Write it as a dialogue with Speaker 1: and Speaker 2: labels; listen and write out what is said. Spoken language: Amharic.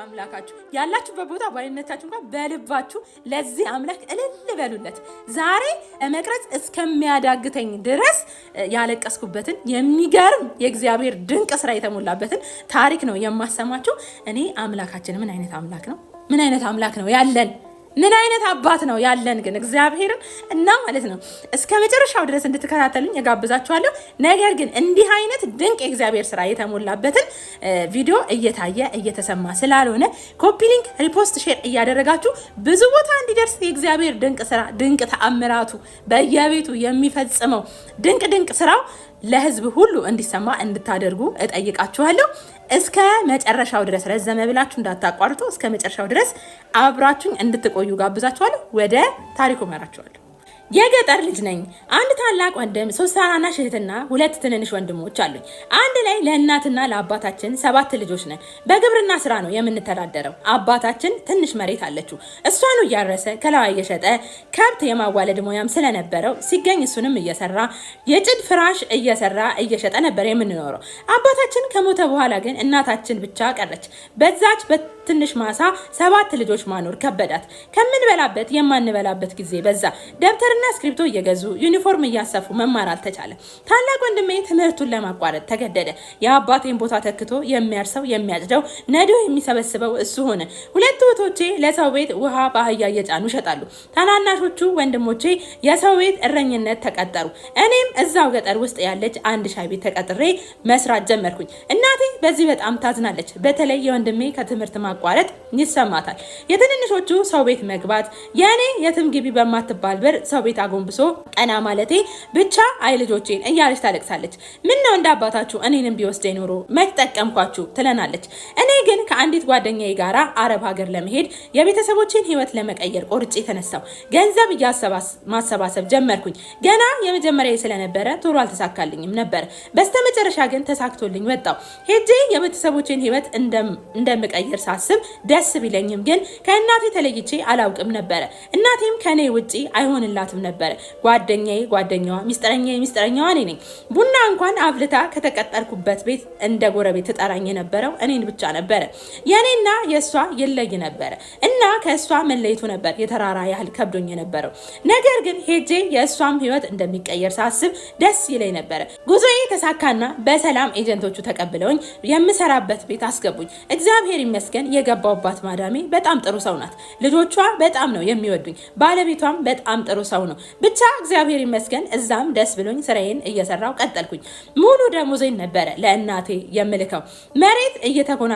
Speaker 1: አምላካችሁ ያላችሁበት ቦታ ባይነታችሁ እንኳን በልባችሁ ለዚህ አምላክ እልል በሉለት። ዛሬ መቅረጽ እስከሚያዳግተኝ ድረስ ያለቀስኩበትን የሚገርም የእግዚአብሔር ድንቅ ስራ የተሞላበትን ታሪክ ነው የማሰማችሁ። እኔ አምላካችን ምን አይነት አምላክ ነው? ምን አይነት አምላክ ነው ያለን? ምን አይነት አባት ነው ያለን ግን እግዚአብሔርን እና ማለት ነው እስከ መጨረሻው ድረስ እንድትከታተሉኝ እጋብዛችኋለሁ። ነገር ግን እንዲህ አይነት ድንቅ የእግዚአብሔር ስራ የተሞላበትን ቪዲዮ እየታየ እየተሰማ ስላልሆነ ኮፒ ሊንክ፣ ሪፖስት፣ ሼር እያደረጋችሁ ብዙ ቦታ እንዲደርስ የእግዚአብሔር ድንቅ ስራ ድንቅ ተአምራቱ በየቤቱ የሚፈጽመው ድንቅ ስራው ለህዝብ ሁሉ እንዲሰማ እንድታደርጉ እጠይቃችኋለሁ። እስከ መጨረሻው ድረስ ረዘመ ብላችሁ እንዳታቋርጡ፣ እስከ መጨረሻው ድረስ አብራችሁኝ እንድትቆዩ ጋብዛችኋለሁ። ወደ ታሪኩ መራችኋለሁ። የገጠር ልጅ ነኝ። አንድ ታላቅ ወንድም፣ 3 ታናናሽ እህትና 2 ትንንሽ ወንድሞች አሉኝ። አንድ ላይ ለእናትና ለአባታችን 7 ልጆች ነን። በግብርና ስራ ነው የምንተዳደረው። አባታችን ትንሽ መሬት አለችው። እሷኑ እያረሰ ከላዋ እየሸጠ ከብት የማዋለድ ሙያም ስለነበረው ሲገኝ እሱንም እየሰራ የጭድ ፍራሽ እየሰራ እየሸጠ ነበር የምንኖረው። አባታችን ከሞተ በኋላ ግን እናታችን ብቻ ቀረች። በዛች ትንሽ ማሳ 7 ልጆች ማኖር ከበዳት። ከምንበላበት የማንበላበት ጊዜ በዛ። ደብተርና እስክሪፕቶ እየገዙ ዩኒፎርም እያሰፉ መማር አልተቻለም። ታላቅ ወንድሜ ትምህርቱን ለማቋረጥ ተገደደ። የአባቴን ቦታ ተክቶ የሚያርሰው የሚያጭደው ነዶ የሚሰበስበው እሱ ሆነ። 2 እህቶቼ ለሰው ቤት ውሃ በአህያ እየጫኑ ይሸጣሉ። ታናናሾቹ ወንድሞቼ የሰው ቤት እረኝነት ተቀጠሩ። እኔም እዛው ገጠር ውስጥ ያለች አንድ ሻይ ቤት ተቀጥሬ መስራት ጀመርኩኝ። እናቴ በዚህ በጣም ታዝናለች። በተለይ የወንድሜ ከትምህርት ማቋረጥ ይሰማታል። የትንንሾቹ ሰው ቤት መግባት፣ የኔ የትም ግቢ በማትባል በር ሰው ቤት አጎንብሶ ቀና ማለቴ ብቻ አይ ልጆቼን እያለች ታለቅሳለች። ምን ነው እንደ አባታችሁ እኔንም ቢወስደኝ ኖሮ መች ጠቀምኳችሁ ትለናለች። እኔ ግን ከአንዲት ጓደኛዬ ጋራ አረብ ሀገር ለመሄድ የቤተሰቦችን ህይወት ለመቀየር ቆርጬ ተነሳው። ገንዘብ ማሰባሰብ ጀመርኩኝ። ገና የመጀመሪያ ስለነበረ ቶሎ አልተሳካልኝም ነበር። በስተመጨረሻ ግን ተሳክቶልኝ ወጣው። ሄጄ የቤተሰቦችን ህይወት እንደምቀይር ሳስብ ደስ ቢለኝም ግን ከእናቴ ተለይቼ አላውቅም ነበር። እናቴም ከኔ ውጪ አይሆንላትም ነበር። ጓደኛዋ ሚስጥረኛዋ እኔ ነኝ። ቡና እንኳን አፍልታ ከተቀጠርኩበት ቤት እንደ ጎረቤት ተጠራኝ የነበረው እኔን ብቻ ነበር። የኔና የሷ ይለይ ነበር እና ከሷ መለየቱ ነበር የተራራ ያህል ከብዶኝ የነበረው። ነገር ግን ሄጄ የሷም ህይወት እንደሚቀየር ሳስብ ደስ ይለኝ ነበር። ጉዞዬ ተሳካና በሰላም ኤጀንቶቹ ተቀብለውኝ የምሰራበት ቤት አስገቡኝ። እግዚአብሔር ይመስገን የገባውባት ማዳሜ በጣም ጥሩ ሰው ናት። ልጆቿ በጣም ነው የሚወዱኝ። ባለቤቷም በጣም ጥሩ ሰው ነው። ብቻ እግዚአብሔር ይመስገን እዛም ደስ ብሎኝ ስራዬን እየሰራው ቀጠልኩኝ። ሙሉ ደሞዜን ነበረ ለእናቴ የምልከው። መሬት እየተኮና